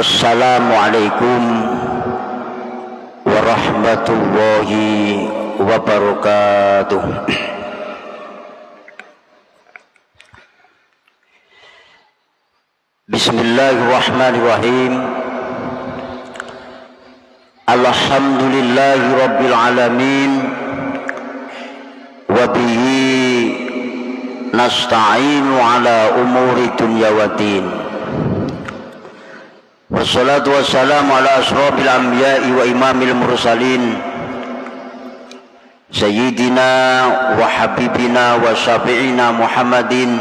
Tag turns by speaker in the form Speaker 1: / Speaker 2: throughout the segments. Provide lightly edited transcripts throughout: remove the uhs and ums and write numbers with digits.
Speaker 1: Assalamualaikum warahmatullahi wabarakatuh. Bismillahirrahmanirrahim. Alhamdulillahi rabbil alamin. Wa bihi nasta'inu ala umuri dunya waddin. Wassalatu wassalamu ala asrofil anbiya'i wa imamil mursalin Sayyidina wa habibina wa syafi'ina Muhammadin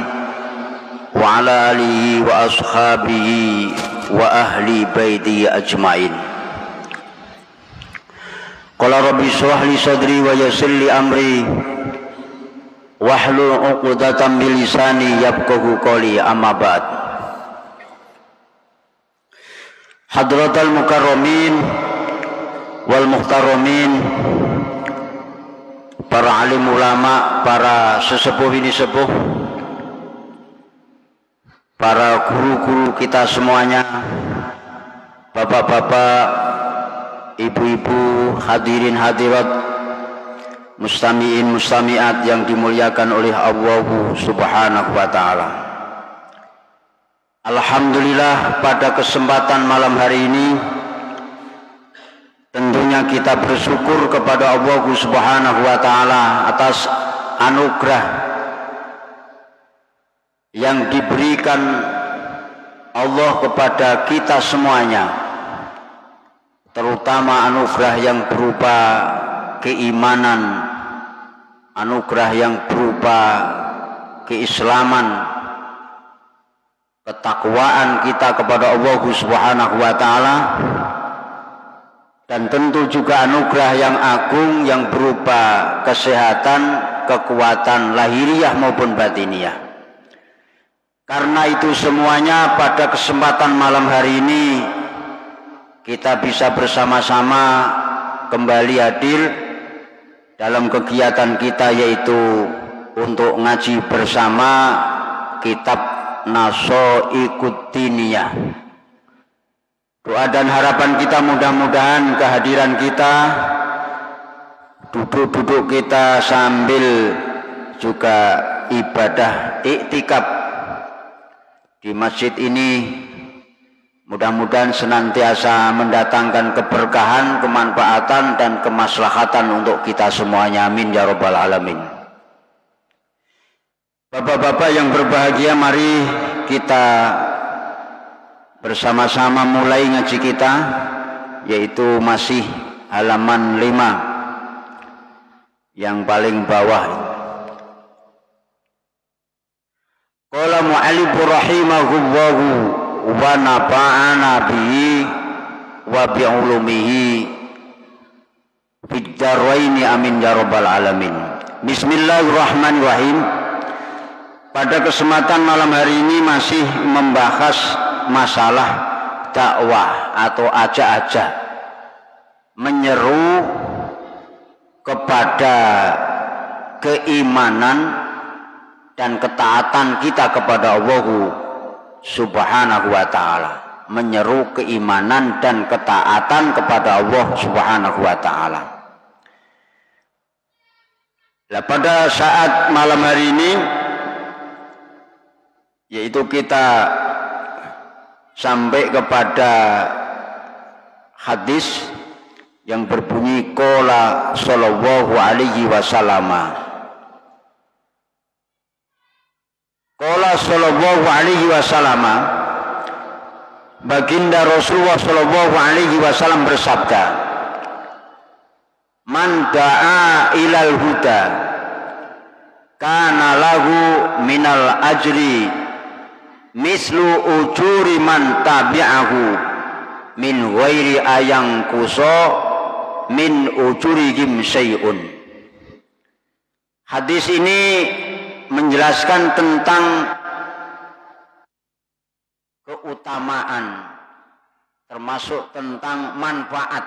Speaker 1: wa ala alihi wa ashabihi wa ahli baiti ajma'in. Qala rabbi shrah li sadri wa yassir li amri wahlul 'uqdatam min lisani yafqahu qawli, amma ba'd. Hadratal mukarramin wal muhtaramin, para alim ulama, para sesepuh ini sepuh, para guru-guru kita semuanya, bapak-bapak, ibu-ibu, hadirin hadirat, mustami'in mustami'at yang dimuliakan oleh Allah Subhanahu wa ta'ala. Alhamdulillah, pada kesempatan malam hari ini tentunya kita bersyukur kepada Allah Subhanahu wa ta'ala atas anugerah yang diberikan Allah kepada kita semuanya, terutama anugerah yang berupa keimanan, anugerah yang berupa keislaman, ketakwaan kita kepada Allah Subhanahu wa ta'ala, dan tentu juga anugerah yang agung yang berupa kesehatan, kekuatan lahiriah maupun batiniah. Karena itu semuanya pada kesempatan malam hari ini kita bisa bersama-sama kembali hadir dalam kegiatan kita, yaitu untuk ngaji bersama kitab Nasaiqud Diniyah. Doa dan harapan kita mudah-mudahan kehadiran kita, duduk-duduk kita sambil juga ibadah iktikaf di masjid ini, mudah-mudahan senantiasa mendatangkan keberkahan, kemanfaatan dan kemaslahatan untuk kita semuanya. Amin ya rabbal alamin. Bapak-bapak yang berbahagia, mari kita bersama-sama mulai ngaji kita, yaitu masih halaman 5 yang paling bawah. Qala mu'allif rahimahullahu wa nafa'ana bihi wa bi'ulumihi fid daraini, amin ya rabbal alamin. Bismillahirrahmanirrahim. Pada kesempatan malam hari ini masih membahas masalah dakwah atau ajak-ajak menyeru kepada keimanan dan ketaatan kita kepada Allah Subhanahu wa ta'ala, menyeru keimanan dan ketaatan kepada Allah Subhanahu wa ta'ala. Nah, pada saat malam hari ini, yaitu kita sampai kepada hadis yang berbunyi qala sallallahu alaihi wasallam. Qala sallallahu alaihi wasallam, baginda Rasulullah sallallahu alaihi wasallam bersabda, man da'a ilal huda kana lahu minal ajri mislu ujuri man tabi'ahu min ghairi ayang kuso min ujurihim syai'un. Hadis ini menjelaskan tentang keutamaan, termasuk tentang manfaat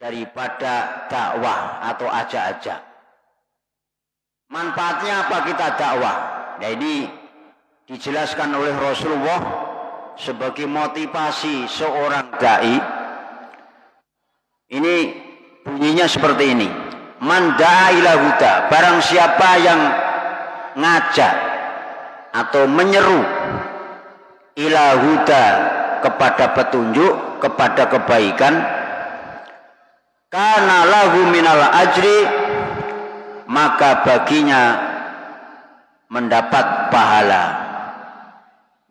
Speaker 1: daripada dakwah atau ajak-ajak. Manfaatnya apa kita dakwah? Nah, ini dijelaskan oleh Rasulullah sebagai motivasi seorang dai, ini bunyinya seperti ini. Man da'a ila huda, barang siapa yang ngajak atau menyeru ila huda, kepada petunjuk, kepada kebaikan, kana lahu minal ajri, maka baginya mendapat pahala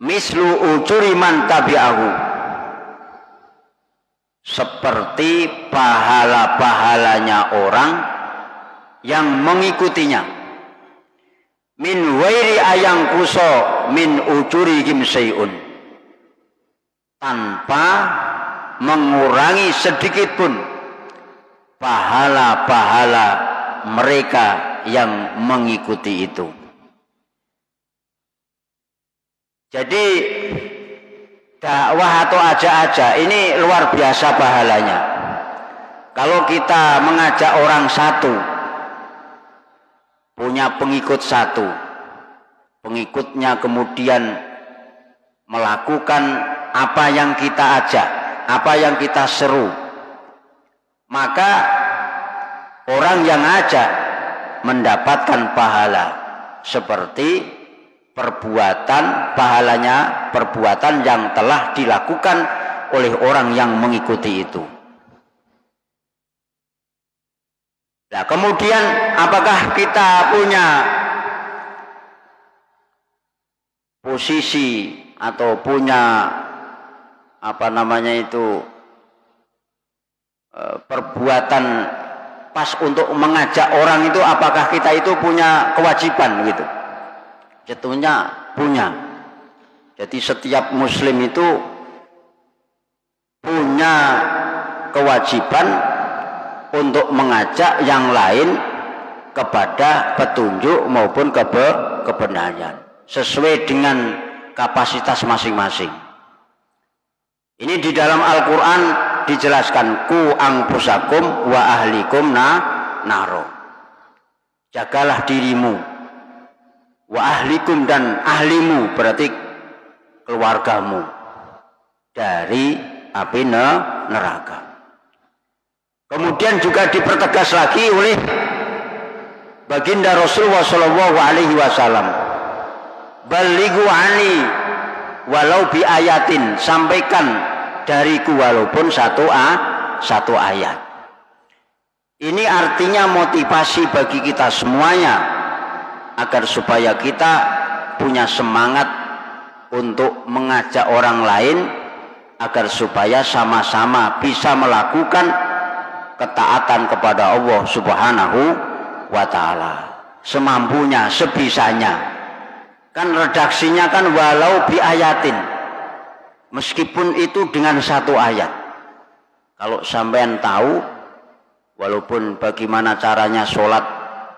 Speaker 1: mislu ujuri man tabi'ahu, seperti pahala-pahalanya orang yang mengikutinya, min wairi ayang kuso min ujurihim syai'un, tanpa mengurangi sedikit pun pahala-pahala mereka yang mengikuti itu. Jadi dakwah atau aja-aja ini luar biasa pahalanya. Kalau kita mengajak orang satu, punya pengikut satu, pengikutnya kemudian melakukan apa yang kita ajak, apa yang kita seru, maka orang yang ajak mendapatkan pahala seperti perbuatan, pahalanya perbuatan yang telah dilakukan oleh orang yang mengikuti itu. Nah, kemudian apakah kita punya posisi atau punya perbuatan pas untuk mengajak orang itu, apakah kita itu punya kewajiban gitu? Tentunya punya. Jadi setiap muslim itu punya kewajiban untuk mengajak yang lain kepada petunjuk maupun kebenaran sesuai dengan kapasitas masing-masing. Ini di dalam Al-Quran dijelaskan, ku angpusakum wa ahlikum naro, jagalah dirimu, wa ahlikum dan ahlimu berarti keluargamu, dari api neraka. Kemudian juga dipertegas lagi oleh baginda Rasulullah Shallallahu Alaihi Wasallam, balighu ani walau bi ayatin, sampaikan dariku walaupun satu ayat. Ini artinya motivasi bagi kita semuanya agar supaya kita punya semangat untuk mengajak orang lain agar supaya sama-sama bisa melakukan ketaatan kepada Allah Subhanahu wa ta'ala semampunya, sebisanya. Kan redaksinya kan walau bi ayatin, meskipun itu dengan satu ayat. Kalau sampean tahu, walaupun bagaimana caranya sholat,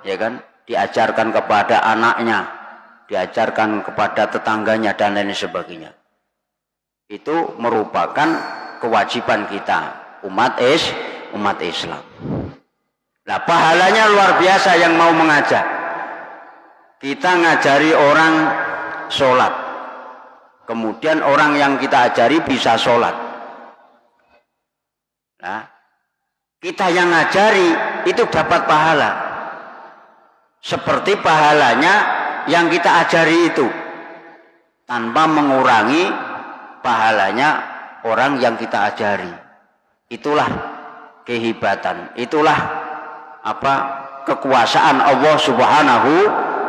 Speaker 1: ya kan, diajarkan kepada anaknya, diajarkan kepada tetangganya dan lain sebagainya, itu merupakan kewajiban kita umat Islam. Nah, pahalanya luar biasa yang mau mengajak. Kita ngajari orang sholat, kemudian orang yang kita ajari bisa sholat. Nah, kita yang ngajari itu dapat pahala seperti pahalanya yang kita ajari itu, tanpa mengurangi pahalanya orang yang kita ajari. Itulah kehebatan, itulah kekuasaan Allah Subhanahu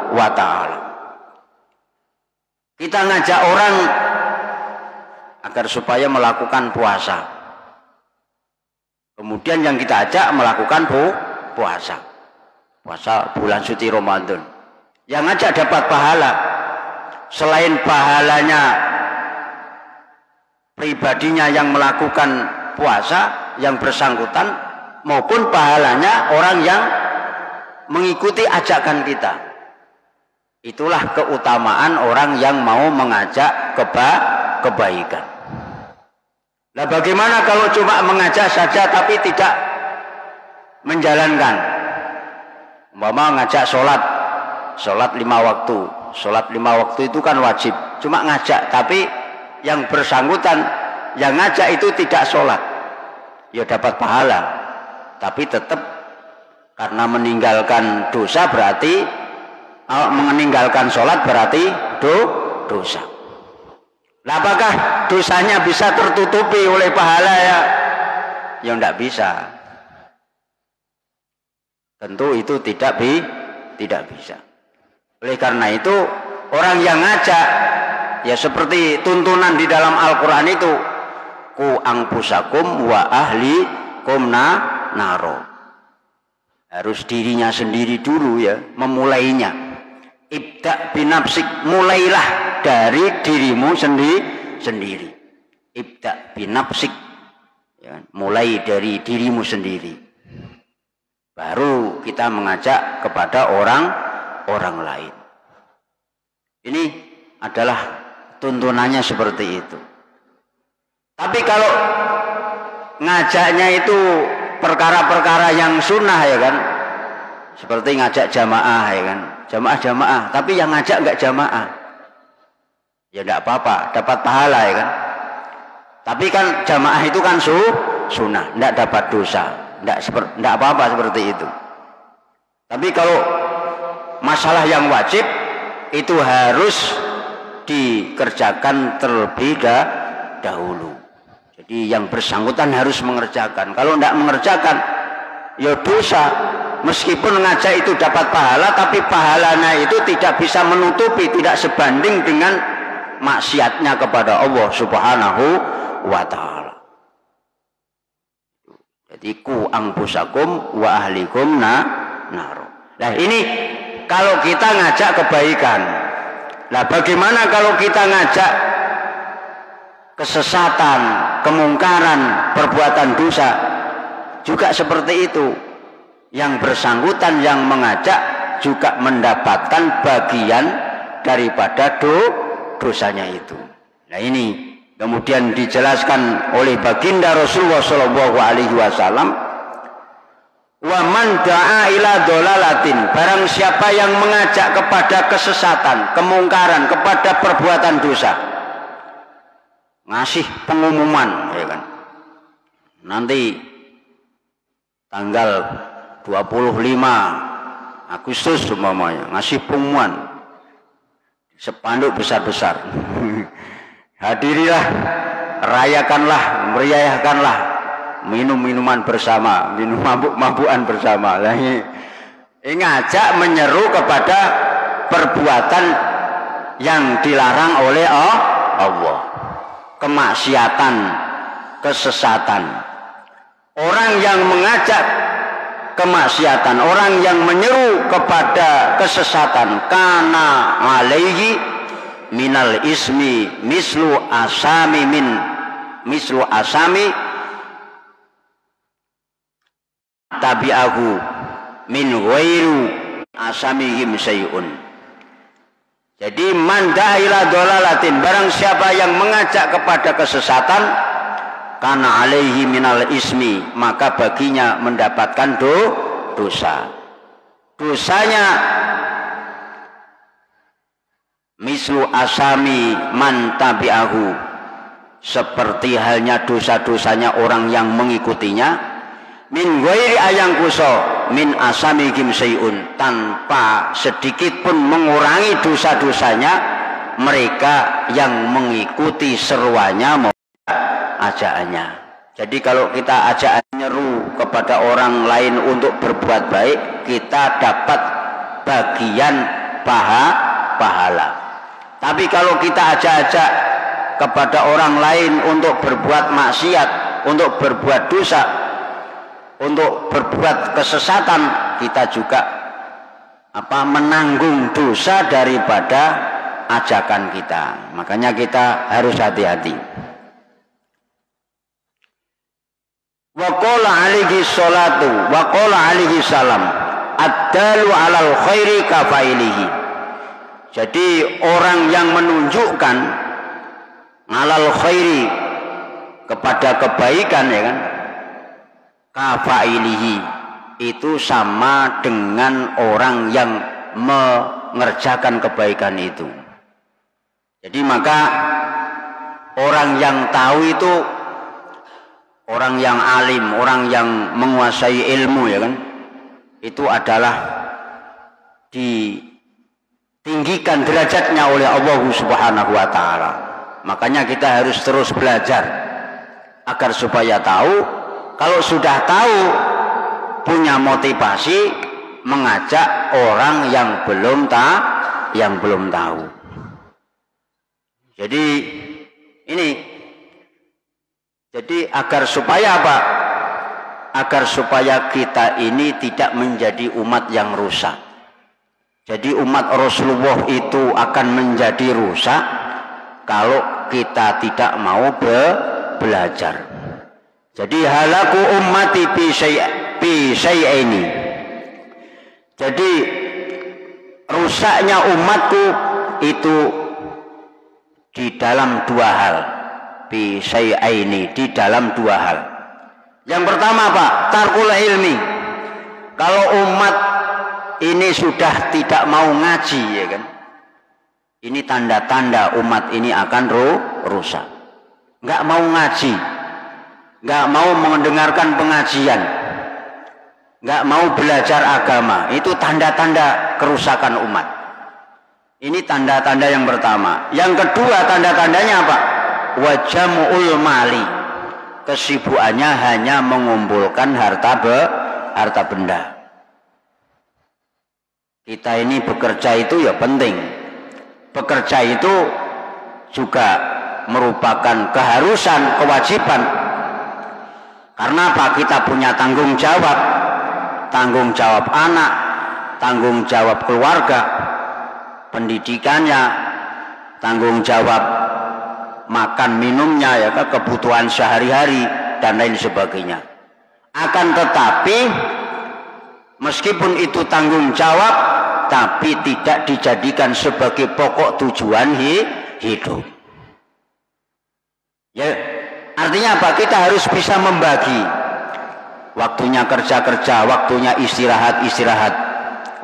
Speaker 1: wa ta'ala. Kita ngajak orang agar supaya melakukan puasa, kemudian yang kita ajak melakukan puasa bulan suci Ramadan, yang ngajak dapat pahala. Selain pahalanya pribadinya yang melakukan puasa yang bersangkutan, maupun pahalanya orang yang mengikuti ajakan kita. Itulah keutamaan orang yang mau mengajak kebaikan. Nah, bagaimana kalau cuma mengajak saja tapi tidak menjalankan? Umpama ngajak sholat 5 waktu. Sholat 5 waktu itu kan wajib. Cuma ngajak, tapi yang bersangkutan yang ngajak itu tidak sholat, ya dapat pahala, tapi tetap karena meninggalkan dosa berarti meninggalkan sholat berarti dosa. Nah, apakah dosanya bisa tertutupi oleh pahala ya? Ya tidak bisa. Tentu itu tidak bisa. Oleh karena itu orang yang ngajak ya seperti tuntunan di dalam Al-Quran itu, ku angpusakum wa ahlikum naro. Harus dirinya sendiri dulu ya, memulainya. Ibda binafsik, mulailah dari dirimu sendiri. Ibda binafsik, ya, mulai dari dirimu sendiri. Baru kita mengajak kepada orang lain. Ini adalah tuntunannya seperti itu. Tapi kalau ngajaknya itu perkara-perkara yang sunnah ya kan, seperti ngajak jamaah ya kan, jamaah, tapi yang ngajak nggak jamaah, ya nggak apa-apa, dapat pahala ya kan. Tapi kan jamaah itu kan sunnah, nggak dapat dosa, nggak apa-apa seperti itu. Tapi kalau masalah yang wajib itu harus dikerjakan terlebih dahulu. Jadi yang bersangkutan harus mengerjakan. Kalau tidak mengerjakan, ya dosa. Meskipun ngajak itu dapat pahala, tapi pahalanya itu tidak bisa menutupi, tidak sebanding dengan maksiatnya kepada Allah Subhanahu wa ta'ala. Jadi ku angpusakum wa ahlikum naro. Nah ini kalau kita ngajak kebaikan. Nah bagaimana kalau kita ngajak kesesatan, kemungkaran, perbuatan dosa? Juga seperti itu. Yang bersangkutan yang mengajak juga mendapatkan bagian daripada dosanya itu. Nah ini kemudian dijelaskan oleh baginda Rasulullah SAW. Wa man da'a ila dolalatin, barang siapa yang mengajak kepada kesesatan, kemungkaran, kepada perbuatan dosa, ngasih pengumuman ya kan, nanti tanggal 25 Agustus umpamanya ngasih pengumuman sepanduk besar-besar hadirilah, rayakanlah, meriahkanlah, minum minuman bersama, minum mabuk-mabukan bersama. Ini ngajak menyeru kepada perbuatan yang dilarang oleh Allah, kemaksiatan, kesesatan. Orang yang mengajak kemaksiatan, orang yang menyeru kepada kesesatan, kana alaihi minal ismi mislu asami tabi'ahu min ghairu asamihim syai'un. Jadi man da'a dolalatin, barang siapa yang mengajak kepada kesesatan, kana alaihi minal ismi, maka baginya mendapatkan dosa. Dosanya mislu asami man tabi'ahu, seperti halnya dosa-dosanya orang yang mengikutinya, min ghairi ayang kuso min asamihim syai'un, tanpa sedikit pun mengurangi dosa-dosanya mereka yang mengikuti seruannya, ajakannya. Jadi kalau kita ajak nyeru kepada orang lain untuk berbuat baik, kita dapat bagian pahala. Tapi kalau kita ajak-ajak kepada orang lain untuk berbuat maksiat, untuk berbuat dosa, untuk berbuat kesesatan, kita juga menanggung dosa daripada ajakan kita. Makanya kita harus hati-hati. Wa qala alaihi salatu wa qala alaihi salam ad-dalu alal khairi kafailihi. Jadi orang yang menunjukkan alal khairi, kepada kebaikan ya kan, kafailihi itu sama dengan orang yang mengerjakan kebaikan itu. Jadi maka orang yang tahu itu orang yang alim, orang yang menguasai ilmu, ya kan? Itu adalah ditinggikan derajatnya oleh Allah Subhanahu wa taala. Makanya kita harus terus belajar agar supaya tahu. Kalau sudah tahu, punya motivasi mengajak orang yang belum tahu. Jadi ini, jadi agar supaya apa? Agar supaya kita ini tidak menjadi umat yang rusak. Jadi umat Rasulullah itu akan menjadi rusak kalau kita tidak mau belajar. Jadi halaku ummati bi syai'aini. Jadi rusaknya umatku itu di dalam dua hal. Bi syai'aini, di dalam dua hal. Yang pertama apa? Tarkul ilmi. Kalau umat ini sudah tidak mau ngaji, ya kan? Ini tanda-tanda umat ini akan rusak. Nggak mau ngaji, nggak mau mendengarkan pengajian, nggak mau belajar agama. Itu tanda-tanda kerusakan umat. Ini tanda-tanda yang pertama. Yang kedua, tanda-tandanya apa? Wajamul mali. Kesibukannya hanya mengumpulkan harta benda. Kita ini bekerja itu ya penting. Bekerja itu juga merupakan keharusan, kewajiban. Karena apa? Kita punya tanggung jawab anak, tanggung jawab keluarga, pendidikannya, tanggung jawab makan minumnya, ya kan, kebutuhan sehari-hari dan lain sebagainya. Akan tetapi meskipun itu tanggung jawab, tapi tidak dijadikan sebagai pokok tujuan hidup. Ya, artinya apa? Kita harus bisa membagi. Waktunya kerja-kerja, waktunya istirahat-istirahat,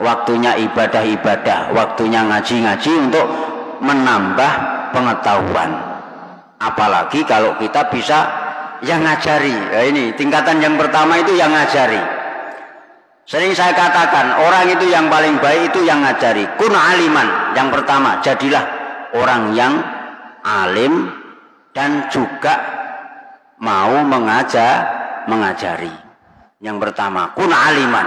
Speaker 1: waktunya ibadah-ibadah, waktunya ngaji-ngaji untuk menambah pengetahuan. Apalagi kalau kita bisa yang ngajari. Nah, ini tingkatan yang pertama itu yang ngajari. Sering saya katakan, orang itu yang paling baik itu yang ngajari. Kun aliman, yang pertama, jadilah orang yang alim dan juga mau mengajari. Yang pertama, kun aliman.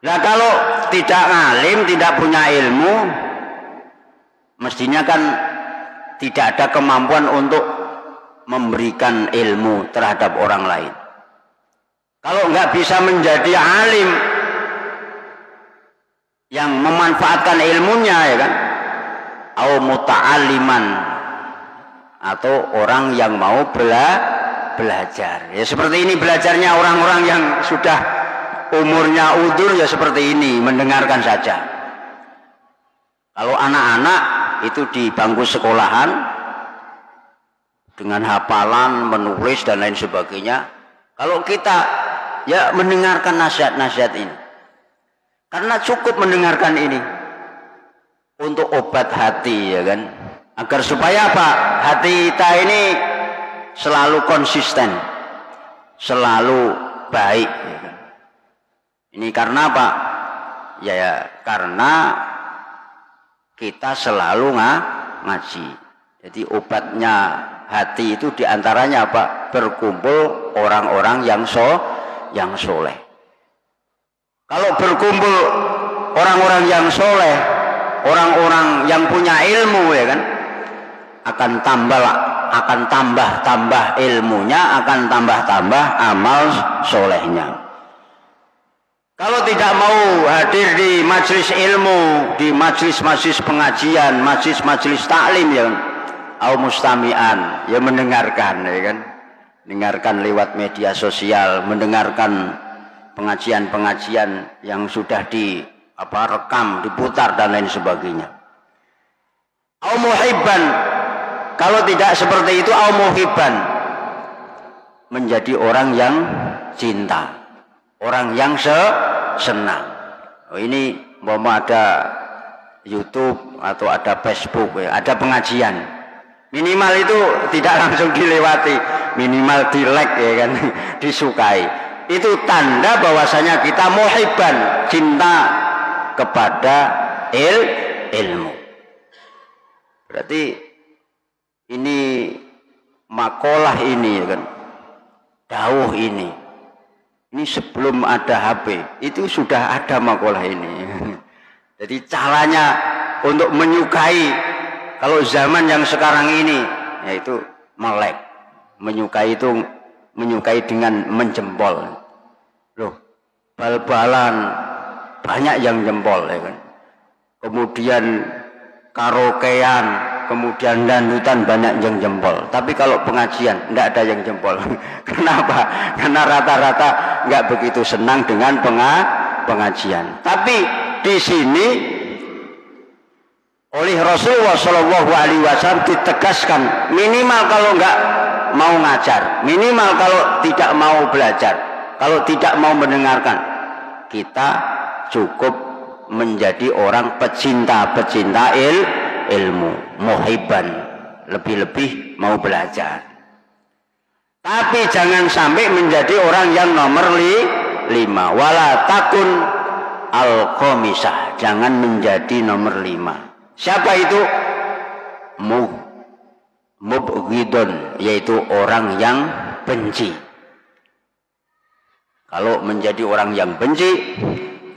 Speaker 1: Nah, kalau tidak alim, tidak punya ilmu, mestinya kan tidak ada kemampuan untuk memberikan ilmu terhadap orang lain. Kalau nggak bisa menjadi alim yang memanfaatkan ilmunya, ya kan, au muta'alliman, atau orang yang mau belajar. Ya seperti ini belajarnya orang-orang yang sudah umurnya udur, ya seperti ini, mendengarkan saja. Kalau anak-anak itu di bangku sekolahan dengan hafalan, menulis dan lain sebagainya. Kalau kita ya mendengarkan nasihat-nasihat ini, karena cukup mendengarkan ini untuk obat hati, ya kan, agar supaya apa? Hati kita ini selalu konsisten, selalu baik, ya kan? Ini karena apa? Ya karena kita selalu ngaji. Jadi obatnya hati itu diantaranya apa? Berkumpul orang-orang yang soleh. Kalau berkumpul orang-orang yang soleh, orang-orang yang punya ilmu, ya kan, akan tambah ilmunya, akan tambah amal solehnya. Kalau tidak mau hadir di majelis ilmu, di majelis pengajian, majelis taklim, ya kan, au mustami'an, ya mendengarkan, ya kan, dengarkan lewat media sosial, mendengarkan pengajian-pengajian yang sudah rekam, diputar dan lain sebagainya. Au muhibban, kalau tidak seperti itu, au muhibban, menjadi orang yang cinta, orang yang senang. Oh, ini mau ada YouTube atau ada Facebook, ya, ada pengajian. Minimal itu tidak langsung dilewati, minimal dilek ya kan, disukai. Itu tanda bahwasanya kita muhibban, cinta kepada ilmu. Berarti ini makalah ini ya kan, dawuh ini sebelum ada HP itu sudah ada makalah ini. Jadi caranya untuk menyukai, kalau zaman yang sekarang ini yaitu melek, menyukai itu menyukai dengan menjempol. Loh, bal-balan banyak yang jempol ya kan. Kemudian karaokean, kemudian dandutan banyak yang jempol. Tapi kalau pengajian tidak ada yang jempol. Kenapa? Karena rata-rata nggak begitu senang dengan pengajian. Tapi di sini oleh Rasulullah Shallallahu Alaihi Wasallam ditegaskan minimal kalau nggak mau ngajar, minimal kalau tidak mau belajar, kalau tidak mau mendengarkan, kita cukup menjadi orang pecinta ilmu, muhibban, lebih-lebih mau belajar. Tapi jangan sampai menjadi orang yang nomor 5, wala takun al-khomisah, jangan menjadi nomor 5. Siapa itu? Mubghidun, yaitu orang yang benci. Kalau menjadi orang yang benci,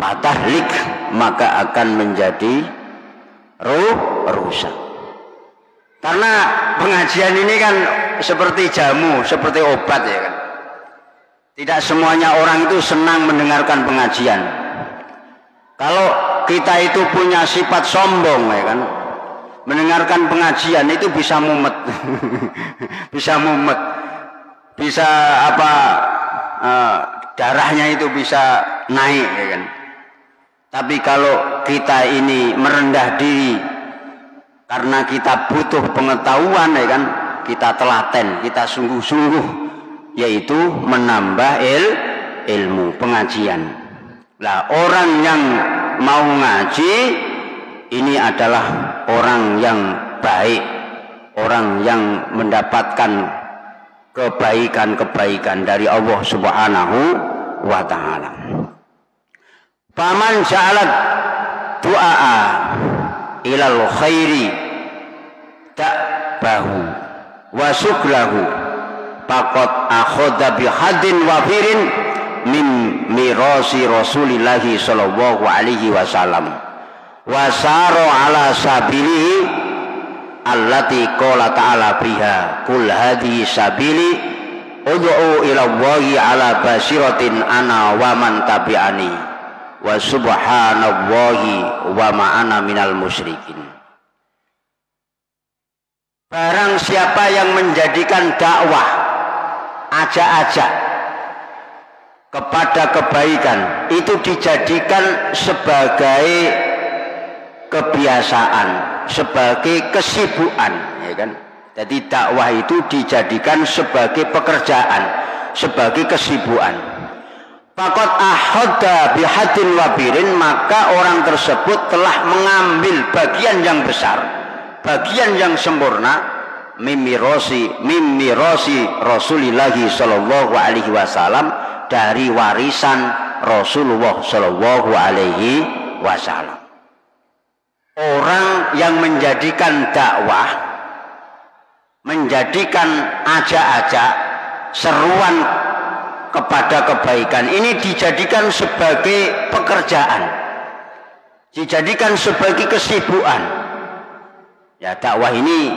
Speaker 1: patahlik, maka akan menjadi rusak. Karena pengajian ini kan seperti jamu, seperti obat ya kan. Tidak semuanya orang itu senang mendengarkan pengajian. Kalau kita itu punya sifat sombong ya kan, mendengarkan pengajian itu bisa mumet. bisa apa, darahnya itu bisa naik ya kan. Tapi kalau kita ini merendah diri karena kita butuh pengetahuan ya kan, kita telaten, kita sungguh-sungguh, yaitu menambah ilmu pengajian. Lah orang yang mau ngaji ini adalah orang yang baik, orang yang mendapatkan kebaikan-kebaikan dari Allah Subhanahu wa taala. Faman ja'alat du'a ilal khairi ta'bahu wa suklahu faqad akhadha bihadin wafirin min mirasi Rasulillahi sallallahu alaihi wasallam wa saro ala sabilihi allati qala ta'ala biha kul hadhi sabili ud'u ila Allahi ala basiratin ana wa man tabi'ani wa subhanallahi wa ma'ana minal musyrikin. Barang siapa yang menjadikan dakwah ajak-ajak kepada kebaikan itu dijadikan sebagai kebiasaan, sebagai kesibukan ya kan. Jadi dakwah itu dijadikan sebagai pekerjaan, sebagai kesibukan. Faqad ahadda bihadin wabirin, maka orang tersebut telah mengambil bagian yang besar, bagian yang sempurna mimmirosi Rasulillahi sallallahu alaihi wasallam, dari warisan Rasulullah sallallahu alaihi wasallam. Orang yang menjadikan dakwah, menjadikan ajak-ajak, seruan kepada kebaikan ini dijadikan sebagai pekerjaan, dijadikan sebagai kesibukan. Ya, dakwah ini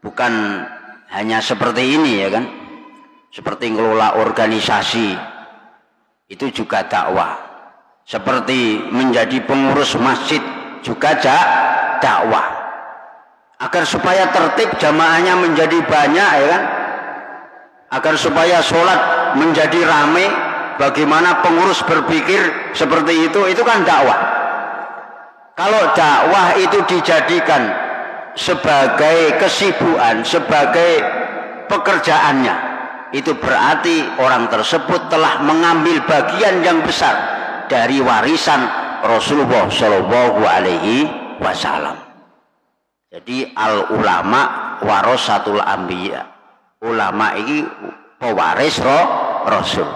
Speaker 1: bukan hanya seperti ini ya kan, seperti ngelola organisasi itu juga dakwah, seperti menjadi pengurus masjid juga dakwah, agar supaya tertib jamaahnya menjadi banyak ya kan, agar supaya sholat menjadi ramai, bagaimana pengurus berpikir seperti itu kan dakwah. Kalau dakwah itu dijadikan sebagai kesibukan, sebagai pekerjaannya, itu berarti orang tersebut telah mengambil bagian yang besar dari warisan Rasulullah Shallallahu Alaihi Wasallam. Jadi al ulama, warasatul anbiya. Ulama ini pewaris Rasul.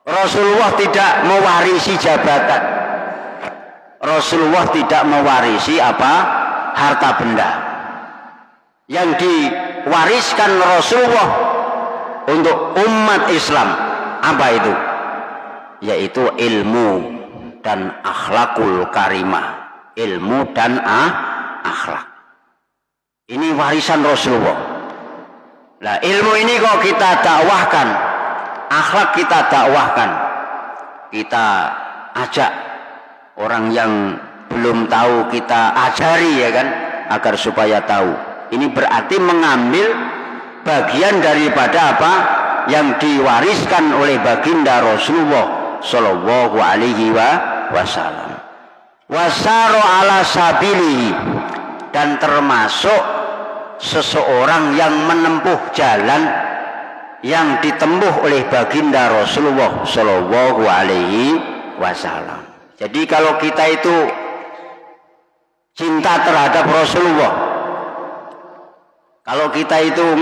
Speaker 1: Rasulullah tidak mewarisi jabatan. Rasulullah tidak mewarisi apa? Harta benda. Yang diwariskan Rasulullah untuk umat Islam apa itu? Yaitu ilmu dan akhlakul karimah. Ilmu dan akhlak. Ini warisan Rasulullah. Nah, ilmu ini kok kita dakwahkan, akhlak kita dakwahkan, kita ajak orang yang belum tahu kita ajari ya kan, agar supaya tahu. Ini berarti mengambil bagian daripada apa yang diwariskan oleh baginda Rasulullah Shallallahu Alaihi Wasallam. Wasaro ala sabilihi, dan termasuk seseorang yang menempuh jalan yang ditempuh oleh baginda Rasulullah Shallallahu Alaihi Wasallam. Jadi kalau kita itu cinta terhadap Rasulullah, kalau kita itu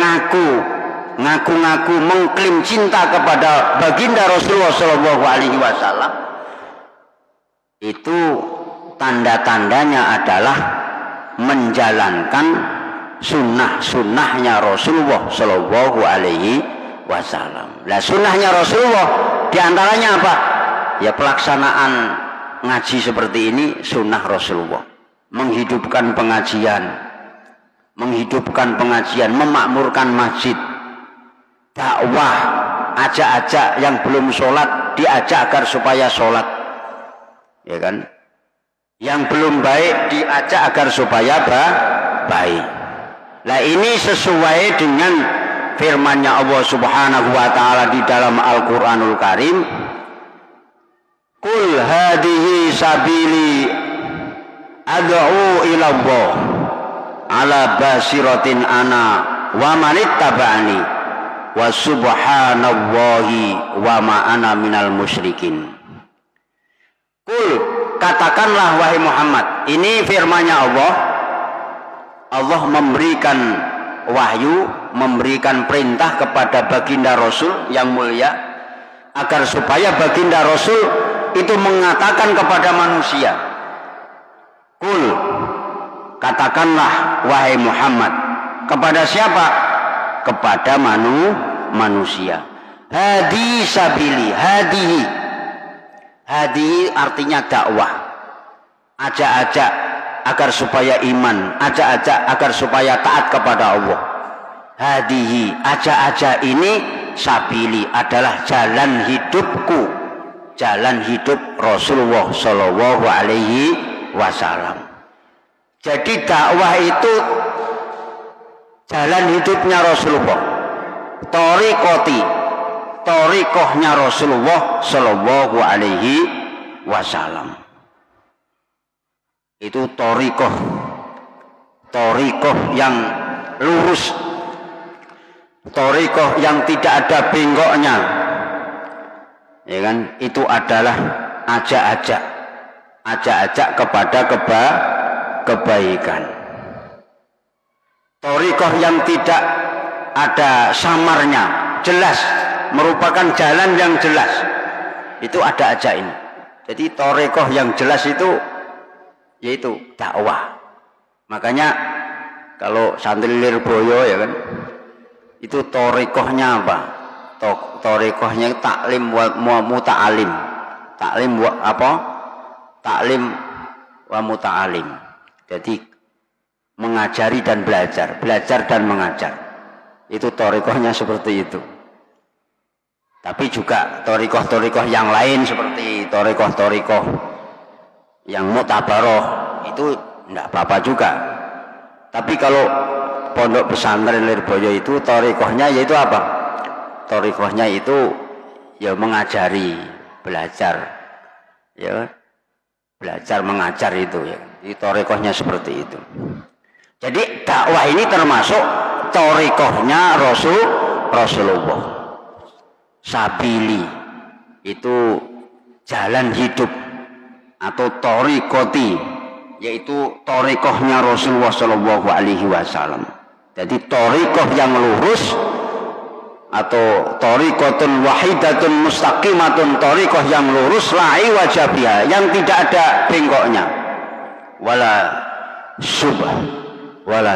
Speaker 1: ngaku-ngaku mengklaim cinta kepada baginda Rasulullah Shallallahu Alaihi Wasallam, itu tanda-tandanya adalah menjalankan sunnah-sunnahnya Rasulullah Shallallahu Alaihi Wasallam. Nah, sunnahnya Rasulullah diantaranya apa? Ya pelaksanaan ngaji seperti ini sunnah Rasulullah. Menghidupkan pengajian, memakmurkan masjid, dakwah, ajak-ajak yang belum sholat diajak agar supaya sholat, ya kan? Yang belum baik diajak agar supaya baik. Nah, ini sesuai dengan firman-Nya Allah Subhanahu wa taala di dalam Al-Qur'anul Karim. Qul hadhihi sabili ad'u ila Allah ala basiratin ana wa manittaba'ani wa subhanallahi wa ma ana minal musyrikin. Qul, katakanlah wahai Muhammad, ini firman-Nya Allah. Allah memberikan wahyu, memberikan perintah kepada baginda Rasul yang mulia agar supaya baginda Rasul itu mengatakan kepada manusia. Qul, katakanlah wahai Muhammad, kepada siapa? Kepada manusia. Hadi sabili, hadihi artinya dakwah, ajak-ajak agar supaya iman, ajak-ajak agar supaya taat kepada Allah. Hadihi, ajak-ajak ini, sabili adalah jalan hidupku, jalan hidup Rasulullah Shallallahu Alaihi Wasallam. Jadi dakwah itu jalan hidupnya Rasulullah, thariqahnya Rasulullah Shallallahu Alaihi Wasallam. Itu thariqah yang lurus, thariqah yang tidak ada bengkoknya, ya kan? Itu adalah ajak-ajak kepada kebaikan. Thariqah yang tidak ada samarnya, jelas, merupakan jalan yang jelas. Itu ada ajak ini. Jadi thariqah yang jelas itu yaitu dakwah. Makanya kalau santri Lirboyo ya kan, itu thariqahnya apa? Thariqahnya taklim wa muta'alim. Taklim wa apa? Taklim wa muta'alim. Jadi mengajari dan belajar dan mengajar. Itu thariqahnya seperti itu. Tapi juga thariqah yang lain seperti thariqah yang mutabaroh itu tidak apa-apa juga. Tapi kalau pondok pesantren Lirboyo itu thariqahnya yaitu apa? Thariqahnya itu ya mengajari, belajar, ya belajar mengajar itu ya. Jadi thariqahnya seperti itu. Jadi dakwah ini termasuk thariqahnya Rasulullah. Sabili itu jalan hidup atau thariqati, yaitu thariqahnya Rasulullah Shallallahu Alaihi Wasallam. Jadi thariqah yang lurus atau thariqatun wahidatun mustaqimatun, thariqah yang lurus la iwaja biha, yang tidak ada bengkoknya, wala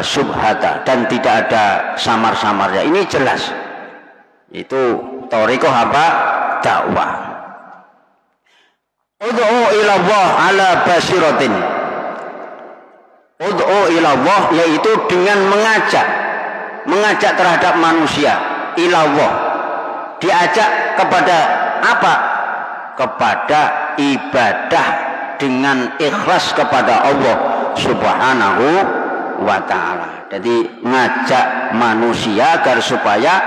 Speaker 1: subhata, dan tidak ada samar-samarnya. Ini jelas. Itu thariqah apa? Dakwah. Ud'u ila Allah ala basiratin. Ud'u ila Allah, yaitu dengan mengajak terhadap manusia. Ila Allah, diajak kepada apa? Kepada ibadah dengan ikhlas kepada Allah Subhanahu wa ta'ala. Jadi ngajak manusia agar supaya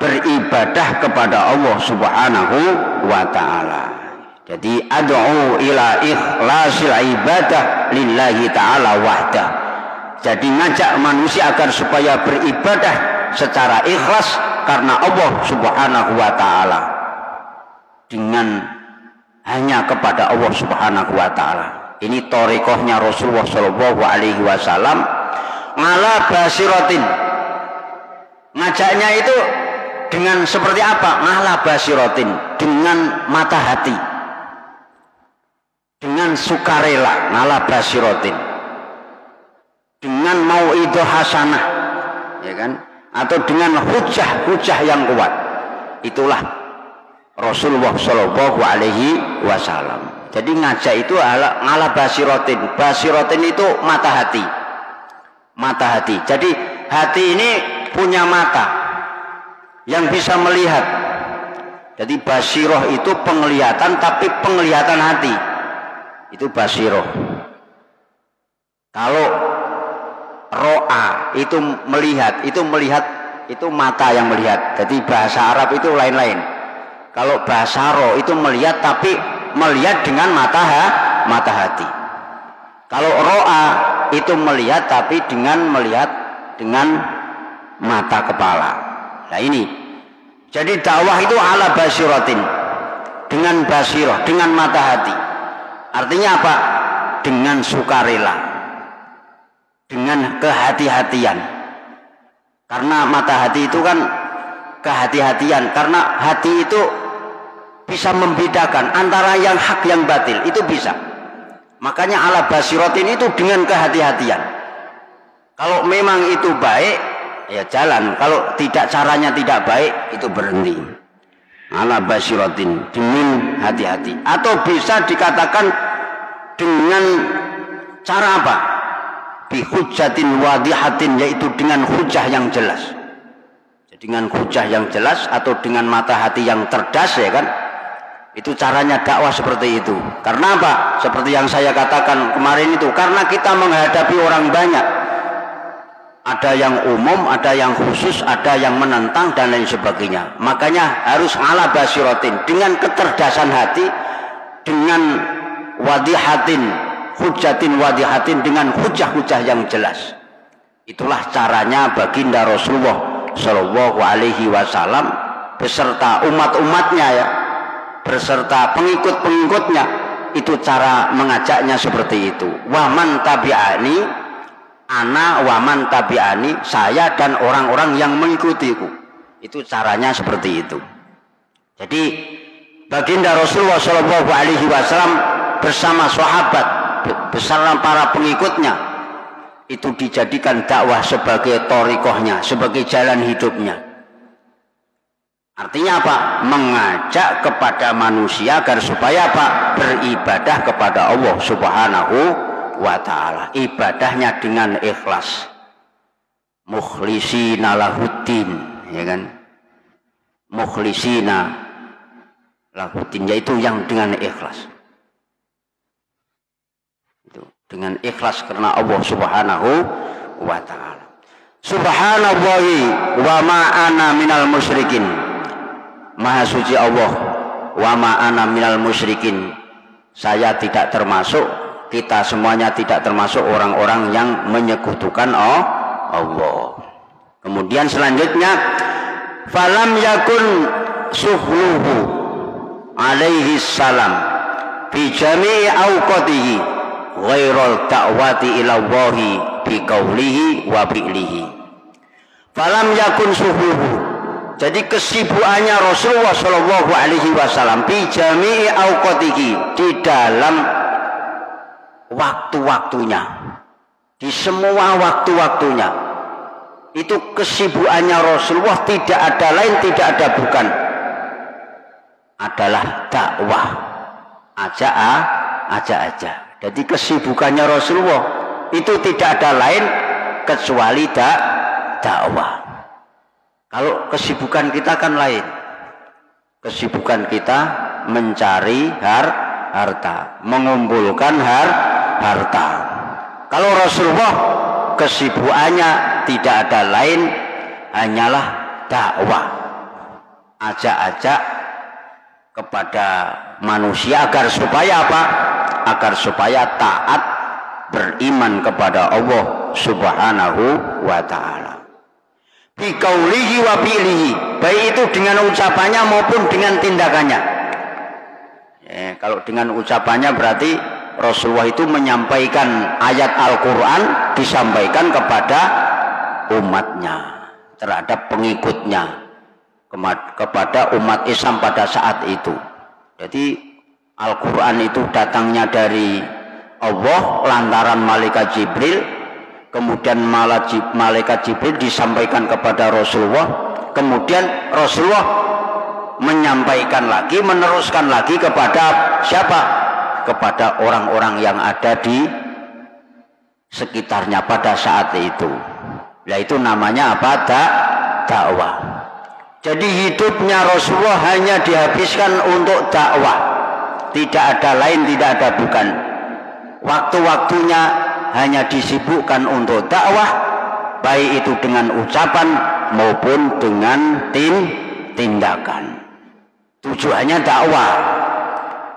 Speaker 1: beribadah kepada Allah Subhanahu wa ta'ala. Jadi ad'u ila ikhlasil ibadah lillahi ta'ala wahdah. Jadi ngajak manusia agar supaya beribadah secara ikhlas karena Allah Subhanahu wa ta'ala, dengan hanya kepada Allah Subhanahu wa ta'ala. Ini thariqahnya Rasulullah sallallahu alaihi wasallam ala basiratin. Ngajaknya itu dengan seperti apa? Ala basiratin, dengan mata hati, dengan sukarela, ala basiratin, dengan mau'idhah hasanah, ya kan? Atau dengan hujah yang kuat. Itulah Rasulullah sallallahu alaihi wasallam. Jadi ngajak itu ala basiratin. Basiratin itu mata hati. Mata hati. Jadi hati ini punya mata yang bisa melihat. Jadi basirah itu penglihatan, tapi penglihatan hati. Itu basirah. Kalau ro'a itu melihat, itu mata yang melihat. Jadi bahasa Arab itu lain-lain. Kalau bahasa roh itu melihat, tapi melihat dengan mata hati. Kalau ro'a itu melihat, tapi dengan melihat dengan mata kepala. Nah ini. Jadi dakwah itu ala basiratin, dengan basirah, dengan mata hati. Artinya apa? Dengan sukarela, dengan kehati-hatian. Karena mata hati itu kan kehati-hatian, karena hati itu bisa membedakan antara yang hak yang batil, itu bisa. Makanya ala basiratin itu dengan kehati-hatian. Kalau memang itu baik, ya jalan. Kalau tidak, caranya tidak baik, itu berhenti. Ala basiratin, dengan hati-hati. Atau bisa dikatakan dengan cara apa? Bihujjatin wadihatin, yaitu dengan hujah yang jelas. Jadi dengan hujah yang jelas atau dengan mata hati yang cerdas, ya kan? Itu caranya dakwah seperti itu. Karena apa? Seperti yang saya katakan kemarin itu, karena kita menghadapi orang banyak. Ada yang umum, ada yang khusus, ada yang menentang dan lain sebagainya. Makanya harus ala basiratin, dengan kecerdasan hati, dengan wadihatin, hujatin wadihatin, dengan hujah-hujah yang jelas. Itulah caranya baginda Rasulullah Shallallahu Alaihi Wasallam beserta umat-umatnya, ya, beserta pengikut-pengikutnya. Itu cara mengajaknya seperti itu. Waman tabi'ani, ana waman tabi'ani, saya dan orang-orang yang mengikutiku. Itu caranya seperti itu. Jadi baginda Rasulullah Shallallahu Alaihi Wasallam bersama sahabat, bersama para pengikutnya, itu dijadikan dakwah sebagai thariqahnya, sebagai jalan hidupnya. Artinya apa? Mengajak kepada manusia agar supaya apa? Beribadah kepada Allah Subhanahu wa ta'ala. Ibadahnya dengan ikhlas. Mukhlisina lahuddin, ya kan? Mukhlisina lahuddin, yaitu yang dengan ikhlas. Dengan ikhlas karena Allah Subhanahu wa ta'ala. Subhanallahi wa ma ana minal musyrikin. Maha suci Allah, wa ma ana minal musyrikin. Saya tidak termasuk, kita semuanya tidak termasuk orang-orang yang menyekutukan Allah. Kemudian selanjutnya, falam yakun suhluhu alaihi salam fi jami'i awqatihi ghairul da'wati ila Allahi bi qawlihi wa fi'lihi. falam yakun suhuhu. Jadi kesibukannya Rasulullah Shallallahu Alaihi Wasallam bi jami'i auqatihi, di dalam waktu-waktunya, di semua waktu-waktunya, itu kesibukannya Rasulullah tidak ada lain, tidak ada bukan, adalah dakwah. Aja. Jadi kesibukannya Rasulullah itu tidak ada lain kecuali dakwah. Kalau kesibukan kita kan lain. Kesibukan kita mencari harta, mengumpulkan harta. Kalau Rasulullah kesibukannya tidak ada lain, hanyalah dakwah. Ajak kepada manusia agar supaya apa? Agar supaya taat, beriman kepada Allah Subhanahu wa ta'ala. Biqaulihi wa fi'lihi, baik itu dengan ucapannya maupun dengan tindakannya. Kalau dengan ucapannya berarti Rasulullah itu menyampaikan ayat Al-Quran, disampaikan kepada umatnya, terhadap pengikutnya, kepada umat Islam pada saat itu. Jadi Al-Quran itu datangnya dari Allah lantaran malaikat Jibril. Kemudian malaikat Jibril disampaikan kepada Rasulullah, kemudian Rasulullah menyampaikan lagi, meneruskan lagi kepada siapa? Kepada orang-orang yang ada di sekitarnya pada saat itu. Yaitu namanya apa? Dakwah. Jadi hidupnya Rasulullah hanya dihabiskan untuk dakwah, tidak ada lain, tidak ada bukan. Waktu-waktunya hanya disibukkan untuk dakwah, baik itu dengan ucapan maupun dengan tindakan. Tujuannya dakwah.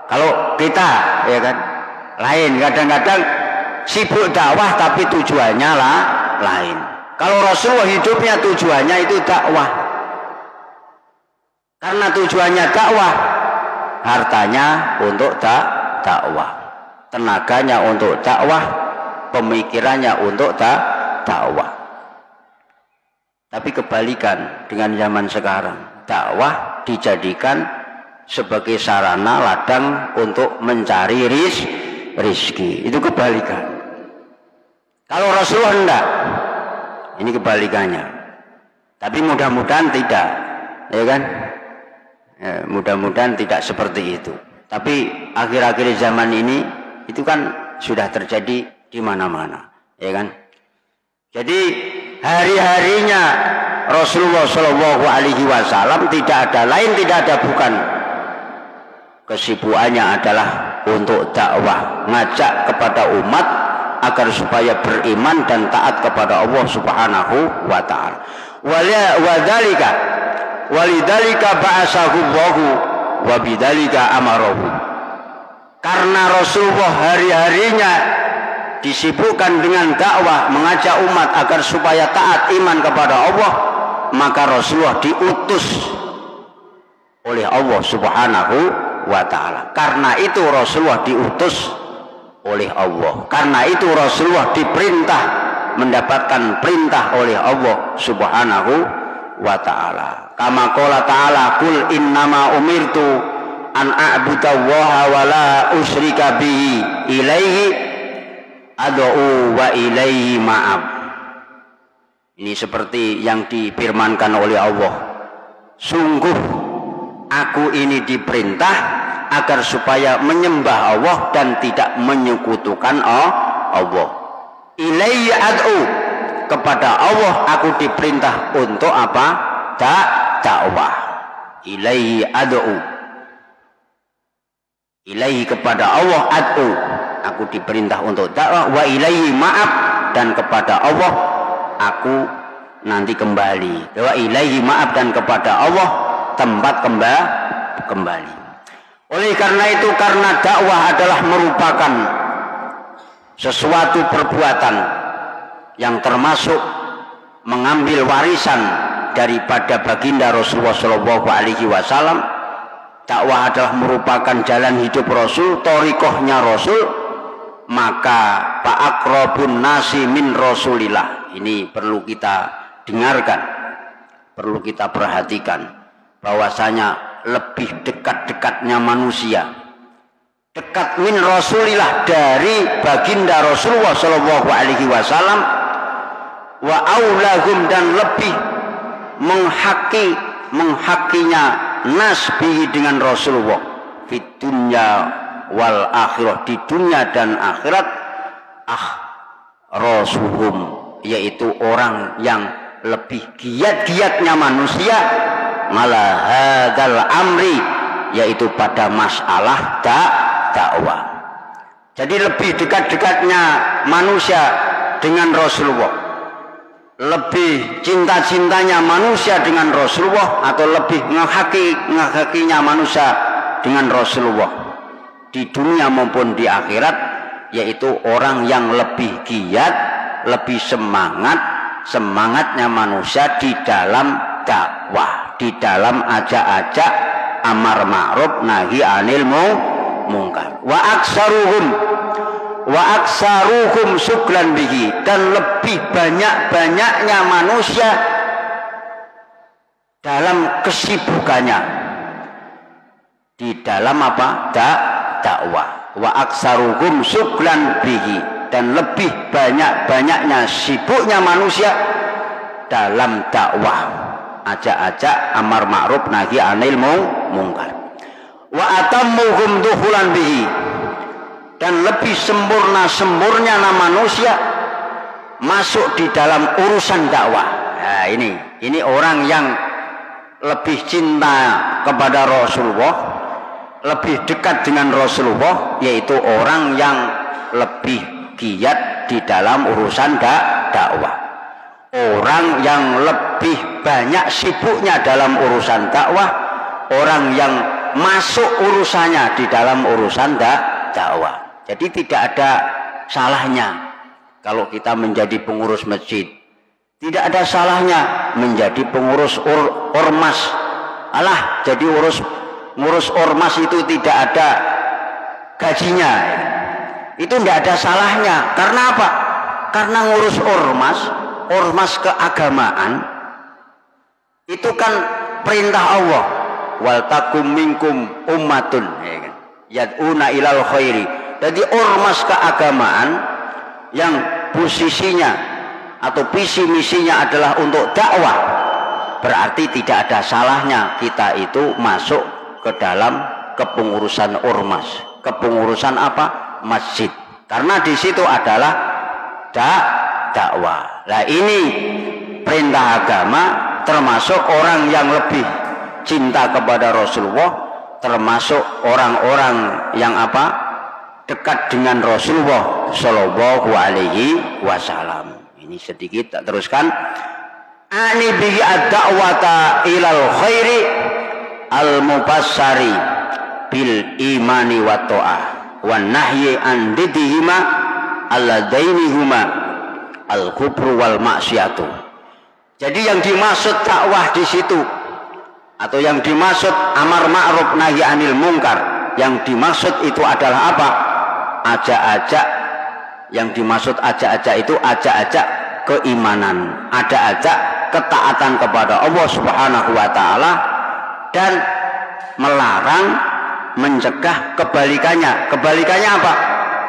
Speaker 1: Kalau kita, ya kan, lain, kadang-kadang sibuk dakwah tapi tujuannya lain. Kalau Rasulullah hidupnya tujuannya itu dakwah. Karena tujuannya dakwah, hartanya untuk dakwah, tenaganya untuk dakwah, pemikirannya untuk dakwah. Tapi kebalikan dengan zaman sekarang, dakwah dijadikan sebagai sarana ladang untuk mencari rizki. Itu kebalikan. Kalau Rasulullah enggak, ini kebalikannya. Tapi mudah-mudahan tidak, ya kan? Ya, mudah-mudahan tidak seperti itu. Tapi akhir-akhir zaman ini itu kan sudah terjadi di mana-mana, ya kan? Jadi hari-harinya Rasulullah Shallallahu Alaihi Wasallam tidak ada lain, tidak ada bukan, kesibukannya adalah untuk dakwah, ngajak kepada umat agar supaya beriman dan taat kepada Allah Subhanahu wa ta'ala. Walidhalika ba'asahu Allahu wa bidzalika amarahu. Karena Rasulullah hari-harinya disibukkan dengan dakwah, mengajak umat agar supaya taat iman kepada Allah, maka Rasulullah diutus oleh Allah Subhanahu wa ta'ala. Karena itu Rasulullah diutus oleh Allah. Karena itu Rasulullah diperintah, mendapatkan perintah oleh Allah Subhanahu wa ta'ala. Kama qala ta'ala, qul innama umirtu an a'budallaha wa la usyrika bihi ilaihi ad'u wa ilaihi ma'ab. Ini seperti yang difirmankan oleh Allah. Sungguh aku ini diperintah agar supaya menyembah Allah dan tidak menyekutukan Allah. Ilaihi ad'u, kepada Allah aku diperintah untuk apa? Dakwah. Ilaihi ad'u, ilaihi kepada Allah ad'u, aku diperintah untuk dakwah. Wa ilaihi ma'ab, dan kepada Allah aku nanti kembali. Wa ilaihi ma'ab, dan kepada Allah tempat kembali. Oleh karena itu, karena dakwah adalah merupakan sesuatu perbuatan yang termasuk mengambil warisan daripada baginda Rasulullah Shallallahu Alaihi Wasallam. Dakwah adalah merupakan jalan hidup Rasul, thariqahnya Rasul. Maka fa'aqrabun nasi min Rasulillah, ini perlu kita dengarkan, perlu kita perhatikan bahwasanya lebih dekat-dekatnya manusia, dekat min Rasulillah, dari baginda Rasulullah Shallallahu Alaihi Wasallam, wa aulahum, dan lebih menghakinya nas bihi dengan Rasulullah fid dunya wal akhirah, di dunia dan akhirat, rasuhum, yaitu orang yang lebih giat-giatnya manusia, malah hadal amri, yaitu pada masalah dakwah. Jadi lebih dekat-dekatnya manusia dengan Rasulullah, lebih cinta-cintanya manusia dengan Rasulullah, atau lebih ngehakinya manusia dengan Rasulullah di dunia maupun di akhirat, yaitu orang yang lebih giat, lebih semangatnya manusia di dalam dakwah, di dalam ajak-ajak amar ma'ruf nahi anil mungkar. Wa aksaruhum syukran bihi, dan lebih banyak-banyaknya manusia dalam kesibukannya di dalam apa? Dakwah. Wa aksaruhum syukran bihi, dan lebih banyak-banyaknya sibuknya manusia dalam dakwah, ajak-ajak amar ma'ruf nahi anil mungkar. Wa atammuhum dukhulan bihi, dan lebih sempurna-sempurnanya manusia masuk di dalam urusan dakwah. Nah, ini orang yang lebih cinta kepada Rasulullah, lebih dekat dengan Rasulullah, yaitu orang yang lebih giat di dalam urusan dakwah. Orang yang lebih banyak sibuknya dalam urusan dakwah, orang yang masuk urusannya di dalam urusan dakwah. Jadi tidak ada salahnya kalau kita menjadi pengurus masjid, tidak ada salahnya menjadi pengurus ormas. Alah, jadi ngurus ormas itu tidak ada gajinya, itu tidak ada salahnya. Karena apa? Karena ngurus ormas keagamaan itu kan perintah Allah, wal takum minkum ummatun yad'una ilal khairi. Jadi ormas keagamaan yang posisinya atau visi misinya adalah untuk dakwah, berarti tidak ada salahnya kita itu masuk ke dalam kepengurusan ormas, kepengurusan apa? Masjid. Karena di situ adalah dakwah. Nah, ini perintah agama, termasuk orang yang lebih cinta kepada Rasulullah, termasuk orang-orang yang apa? Dekat dengan Rasulullah Shallallahu Alaihi Wasallam. Ini sedikit tak teruskan. Ani bihi ad-da'wata ilal khairi al-mubassari bil imani wa ta'ah wan nahyi an didihima alladainihuma al-kufru wal maksiatu. Jadi yang dimaksud dakwah di situ, atau yang dimaksud amar ma'ruf nahi anil mungkar, yang dimaksud itu adalah apa? Ajak-ajak. Yang dimaksud ajak-ajak itu ajak-ajak keimanan, ajak-ajak ketaatan kepada Allah Subhanahu wa taala, dan melarang, mencegah kebalikannya. Kebalikannya apa?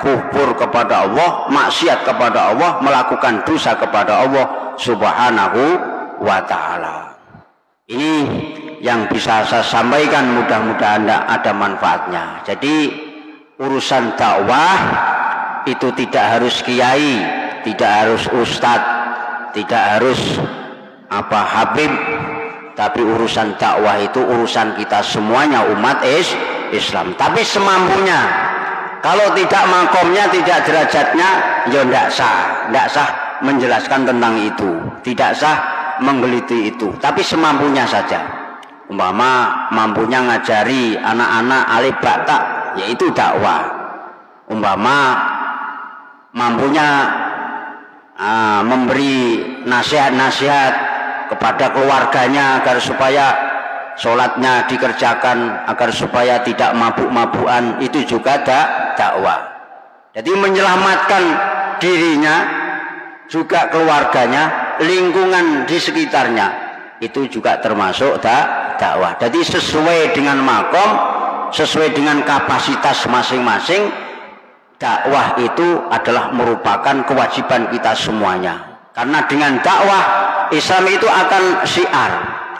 Speaker 1: Kufur kepada Allah, maksiat kepada Allah, melakukan dosa kepada Allah Subhanahu wa taala. Ini yang bisa saya sampaikan, mudah-mudahan ada manfaatnya. Jadi urusan dakwah itu tidak harus kiai, tidak harus ustadz, tidak harus habib, tapi urusan dakwah itu urusan kita semuanya, umat Islam. Tapi semampunya, kalau tidak makomnya, tidak derajatnya, ya tidak sah menjelaskan tentang itu, tidak sah menggeliti itu. Tapi semampunya saja. Umpama mampunya ngajari anak-anak alif bata, yaitu dakwah. Umpama mampunya memberi nasihat-nasihat kepada keluarganya agar supaya sholatnya dikerjakan, agar supaya tidak mabuk-mabukan, itu juga dakwah. Jadi menyelamatkan dirinya juga keluarganya lingkungan di sekitarnya, itu juga termasuk dakwah. Jadi sesuai dengan makom, sesuai dengan kapasitas masing-masing, dakwah itu adalah merupakan kewajiban kita semuanya. Karena dengan dakwah Islam itu akan syiar.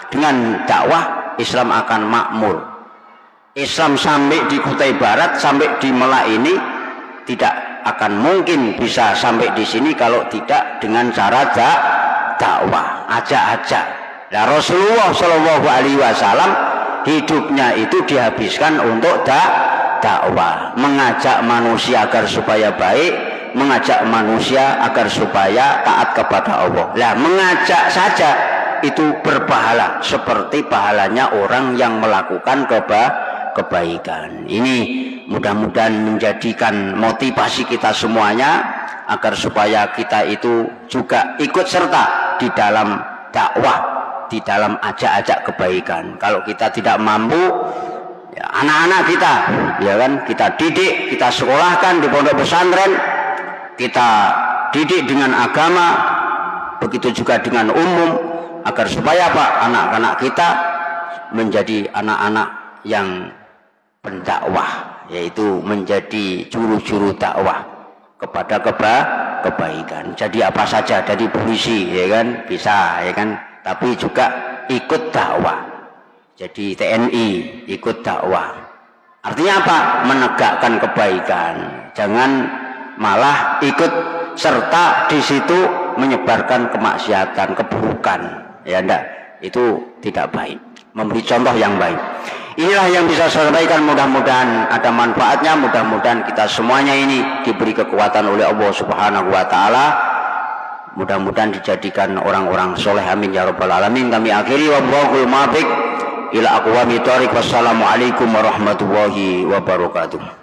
Speaker 1: Dengan dakwah Islam akan makmur. Islam sampai di Kutai Barat, sampai di Merak ini tidak akan mungkin bisa sampai di sini kalau tidak dengan cara dakwah, ajak-ajak. Nah, Rasulullah Shallallahu Alaihi Wasallam hidupnya itu dihabiskan untuk dakwah, mengajak manusia agar supaya baik, mengajak manusia agar supaya taat kepada Allah. Nah, mengajak saja itu berpahala seperti pahalanya orang yang melakukan kebaikan. Ini mudah-mudahan menjadikan motivasi kita semuanya agar supaya kita itu juga ikut serta di dalam dakwah, di dalam ajak-ajak kebaikan. Kalau kita tidak mampu, ya, anak-anak kita, ya kan, kita didik, kita sekolahkan di pondok pesantren, kita didik dengan agama, begitu juga dengan umum, agar supaya apa, anak-anak kita menjadi anak-anak yang pendakwah, yaitu menjadi juru-juru dakwah kepada kebaikan. Jadi apa saja, dari polisi, ya kan, bisa, ya kan, tapi juga ikut dakwah. Jadi TNI ikut dakwah. Artinya apa? Menegakkan kebaikan. Jangan malah ikut serta di situ menyebarkan kemaksiatan, keburukan. Ya enggak, itu tidak baik. Memberi contoh yang baik. Inilah yang bisa saya sampaikan, mudah-mudahan ada manfaatnya, mudah-mudahan kita semuanya ini diberi kekuatan oleh Allah Subhanahu wa taala. Mudah-mudahan dijadikan orang-orang soleh, amin ya rabbal alamin. Kami akhiri, wallahul muwaffiq ila aqwamit thoriq. Wassalamualaikum warahmatullahi wabarakatuh.